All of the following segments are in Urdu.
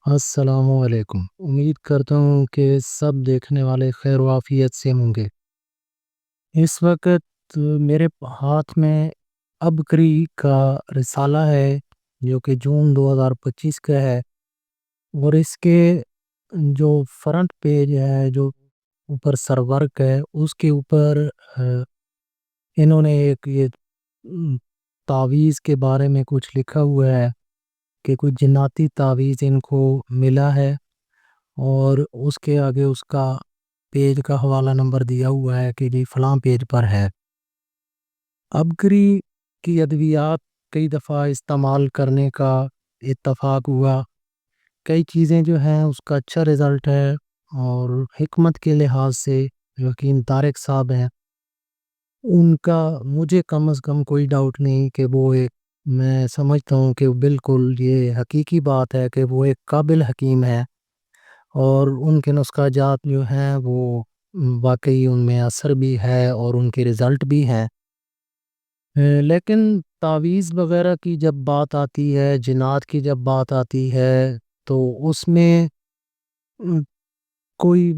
السلام علیکم۔ امید کرتا ہوں کہ سب دیکھنے والے خیر و عافیت سے ہوں گے۔ اس وقت میرے ہاتھ میں عبقری کا رسالہ ہے جو کہ جون 2025 کا ہے، اور اس کے جو فرنٹ پیج ہے، جو اوپر سرورک ہے، اس کے اوپر انہوں نے ایک یہ تعویذ کے بارے میں کچھ لکھا ہوا ہے کہ کچھ جناتی تعویذ ان کو ملا ہے، اور اس کے آگے اس کا پیج کا حوالہ نمبر دیا ہوا ہے کہ جی فلاں پیج پر ہے۔ عبقری کی ادویات کئی دفعہ استعمال کرنے کا اتفاق ہوا، کئی چیزیں جو ہیں اس کا اچھا رزلٹ ہے، اور حکمت کے لحاظ سے یقین طارق صاحب ہیں، ان کا مجھے کم از کم کوئی ڈاؤٹ نہیں کہ وہ ایک، میں سمجھتا ہوں کہ بالکل یہ حقیقی بات ہے کہ وہ ایک قابل حکیم ہے، اور ان کے نسخہ جات جو ہیں وہ واقعی ان میں اثر بھی ہے اور ان کے رزلٹ بھی ہیں۔ لیکن تعویذ وغیرہ کی جب بات آتی ہے، جنات کی جب بات آتی ہے، تو اس میں کوئی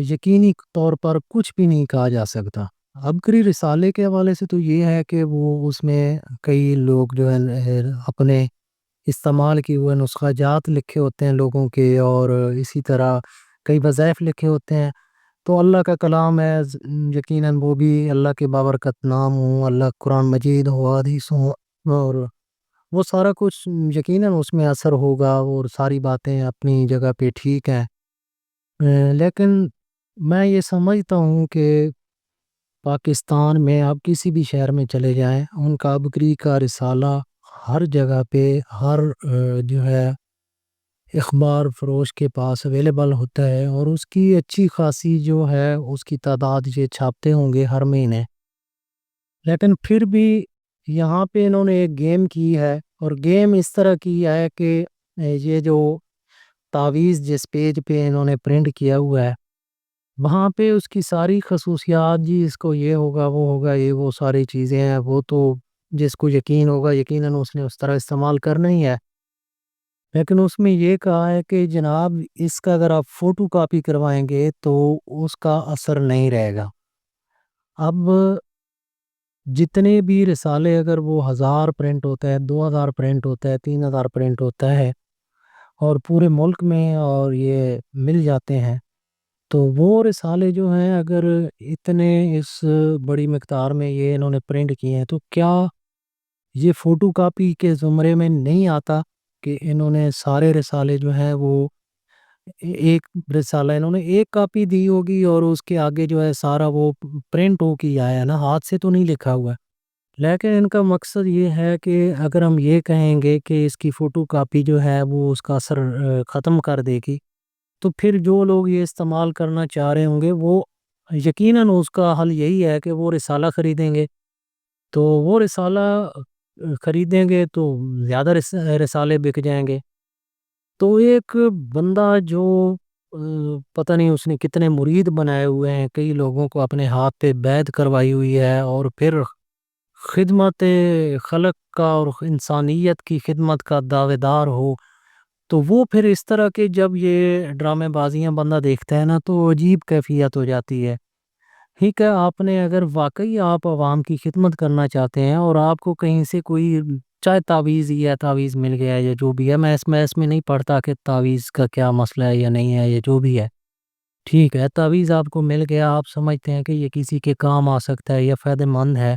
یقینی طور پر کچھ بھی نہیں کہا جا سکتا۔ عبقری رسالے کے حوالے سے تو یہ ہے کہ وہ اس میں کئی لوگ جو ہے اپنے استعمال کی ہوئے نسخہ جات لکھے ہوتے ہیں لوگوں کے، اور اسی طرح کئی وظائف لکھے ہوتے ہیں۔ تو اللہ کا کلام ہے، یقیناً وہ بھی اللہ کے بابرکت نام ہوں، اللہ قرآن مجید ہو، حدیث ہو، اور وہ سارا کچھ یقیناً اس میں اثر ہوگا، اور ساری باتیں اپنی جگہ پہ ٹھیک ہیں۔ لیکن میں یہ سمجھتا ہوں کہ پاکستان میں آپ کسی بھی شہر میں چلے جائیں، ان کا عبقری کا رسالہ ہر جگہ پہ، ہر جو ہے اخبار فروش کے پاس اویلیبل ہوتا ہے، اور اس کی اچھی خاصی جو ہے اس کی تعداد یہ چھاپتے ہوں گے ہر مہینے۔ لیکن پھر بھی یہاں پہ انہوں نے ایک گیم کی ہے، اور گیم اس طرح کی ہے کہ یہ جو تعویذ جس پیج پہ انہوں نے پرنٹ کیا ہوا ہے، وہاں پہ اس کی ساری خصوصیات، جی اس کو یہ ہوگا وہ ہوگا، یہ وہ ساری چیزیں ہیں، وہ تو جس کو یقین ہوگا یقیناً اس نے اس طرح استعمال کرنا ہی ہے۔ لیکن اس میں یہ کہا ہے کہ جناب اس کا اگر آپ فوٹو کاپی کروائیں گے تو اس کا اثر نہیں رہے گا۔ اب جتنے بھی رسالے، اگر وہ 1000 پرنٹ ہوتا ہے، 2000 پرنٹ ہوتا ہے، 3000 پرنٹ ہوتا ہے، اور پورے ملک میں اور یہ مل جاتے ہیں، تو وہ رسالے جو ہیں اگر اتنے اس بڑی مقدار میں یہ انہوں نے پرنٹ کیے ہیں، تو کیا یہ فوٹو کاپی کے زمرے میں نہیں آتا کہ انہوں نے سارے رسالے جو ہیں وہ ایک رسالہ انہوں نے ایک کاپی دی ہوگی، اور اس کے آگے جو ہے سارا وہ پرنٹ ہو کے آیا ہے نا، ہاتھ سے تو نہیں لکھا ہوا ہے۔ لیکن ان کا مقصد یہ ہے کہ اگر ہم یہ کہیں گے کہ اس کی فوٹو کاپی جو ہے وہ اس کا اثر ختم کر دے گی، تو پھر جو لوگ یہ استعمال کرنا چاہ رہے ہوں گے وہ یقیناً اس کا حل یہی ہے کہ وہ رسالہ خریدیں گے، تو وہ رسالہ خریدیں گے تو زیادہ رسالے بک جائیں گے۔ تو ایک بندہ جو پتہ نہیں اس نے کتنے مرید بنائے ہوئے ہیں، کئی لوگوں کو اپنے ہاتھ پہ بیعت کروائی ہوئی ہے، اور پھر خدمت خلق کا اور انسانیت کی خدمت کا دعوے دار ہو، تو وہ پھر اس طرح کے جب یہ ڈرامے بازیاں بندہ دیکھتا ہے نا، تو عجیب کیفیت ہو جاتی ہے۔ ٹھیک ہے، آپ نے اگر واقعی آپ عوام کی خدمت کرنا چاہتے ہیں، اور آپ کو کہیں سے کوئی چاہے تعویذ یا تعویذ مل گیا ہے یا جو بھی ہے، میں اس میں نہیں پڑھتا کہ تعویذ کا کیا مسئلہ ہے یا نہیں ہے یا جو بھی ہے، ٹھیک ہے، تعویذ آپ کو مل گیا، آپ سمجھتے ہیں کہ یہ کسی کے کام آ سکتا ہے یا فائدہ مند ہے،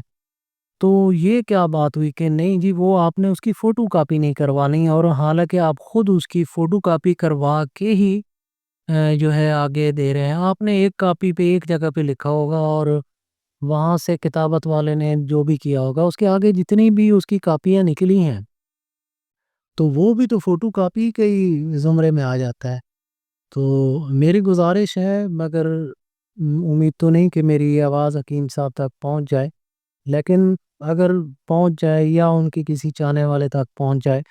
تو یہ کیا بات ہوئی کہ نہیں جی وہ آپ نے اس کی فوٹو کاپی نہیں کروانی، اور حالانکہ آپ خود اس کی فوٹو کاپی کروا کے ہی جو ہے آگے دے رہے ہیں۔ آپ نے ایک کاپی پہ ایک جگہ پہ لکھا ہوگا، اور وہاں سے کتابت والے نے جو بھی کیا ہوگا اس کے آگے جتنی بھی اس کی کاپیاں نکلی ہیں، تو وہ بھی تو فوٹو کاپی کے ہی زمرے میں آ جاتا ہے۔ تو میری گزارش ہے، مگر امید تو نہیں کہ میری یہ آواز حکیم صاحب تک پہنچ جائے، لیکن اگر پہنچ جائے یا ان کی کسی چاہنے والے تک پہنچ جائے،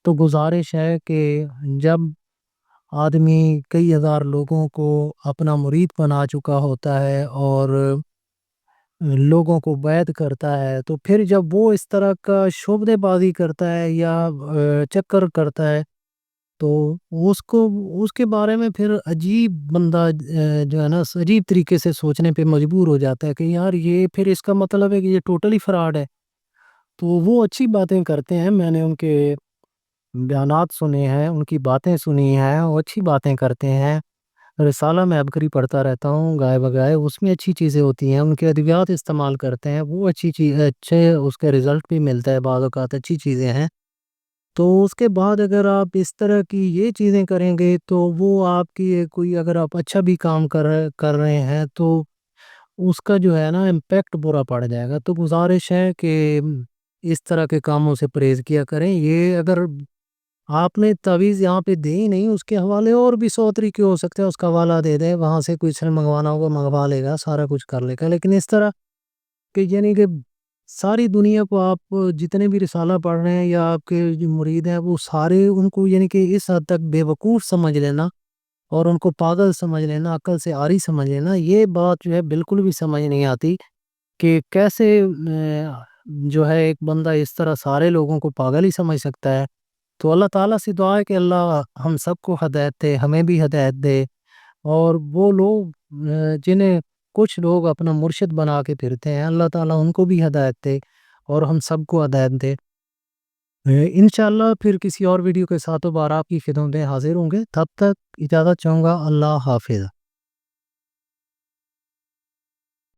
تو گزارش ہے کہ جب آدمی کئی ہزار لوگوں کو اپنا مرید بنا چکا ہوتا ہے اور لوگوں کو بیعت کرتا ہے، تو پھر جب وہ اس طرح کا شعبدے بازی کرتا ہے یا چکر کرتا ہے، تو اس کو اس کے بارے میں پھر عجیب بندہ جو ہے نا عجیب طریقے سے سوچنے پہ مجبور ہو جاتا ہے کہ یار یہ پھر اس کا مطلب ہے کہ یہ ٹوٹلی فراڈ ہے. تو وہ اچھی باتیں کرتے ہیں، میں نے ان کے بیانات سنے ہیں، ان کی باتیں سنی ہیں، وہ اچھی باتیں کرتے ہیں. رسالہ میں عبقری پڑھتا رہتا ہوں گائے بگائے، اس میں اچھی چیزیں ہوتی ہیں، ان کے ادویات استعمال کرتے ہیں، وہ اچھی چیز اچھے اس کے رزلٹ بھی ملتا ہے، بعض اوقات اچھی چیزیں ہیں. تو اس کے بعد اگر آپ اس طرح کی یہ چیزیں کریں گے تو وہ آپ کی کوئی اگر آپ اچھا بھی کام کر رہے ہیں تو اس کا جو ہے نا امپیکٹ برا پڑ جائے گا. تو گزارش ہے کہ اس طرح کے کاموں سے پرہیز کیا کریں. یہ اگر آپ نے تعویذ یہاں پہ دے ہی نہیں، اس کے حوالے اور بھی 100 طریقے ہو سکتے ہیں، اس کا حوالہ دے دیں، وہاں سے کچھ منگوانا ہوگا منگوا لے گا، سارا کچھ کر لے گا. لیکن اس طرح کہ یعنی کہ ساری دنیا کو آپ جتنے بھی رسالہ پڑھ رہے ہیں یا آپ کے جو مرید ہیں وہ سارے ان کو یعنی کہ اس حد تک بے وقوف سمجھ لینا اور ان کو پاگل سمجھ لینا، عقل سے عاری سمجھ لینا، یہ بات جو ہے بالکل بھی سمجھ نہیں آتی کہ کیسے جو ہے ایک بندہ اس طرح سارے لوگوں کو پاگل ہی سمجھ سکتا ہے. تو اللہ تعالیٰ سے دعا ہے کہ اللہ ہم سب کو ہدایت دے، ہمیں بھی ہدایت دے. اور وہ لوگ جنہیں کچھ لوگ اپنا مرشد بنا کے پھرتے ہیں، اللہ تعالیٰ ان کو بھی ہدایت دے اور ہم سب کو ہدایت دے. انشاءاللہ پھر کسی اور ویڈیو کے ساتھ دوبارہ آپ کی خدمت میں حاضر ہوں گے. تب تک اجازت چاہوں گا. اللہ حافظ.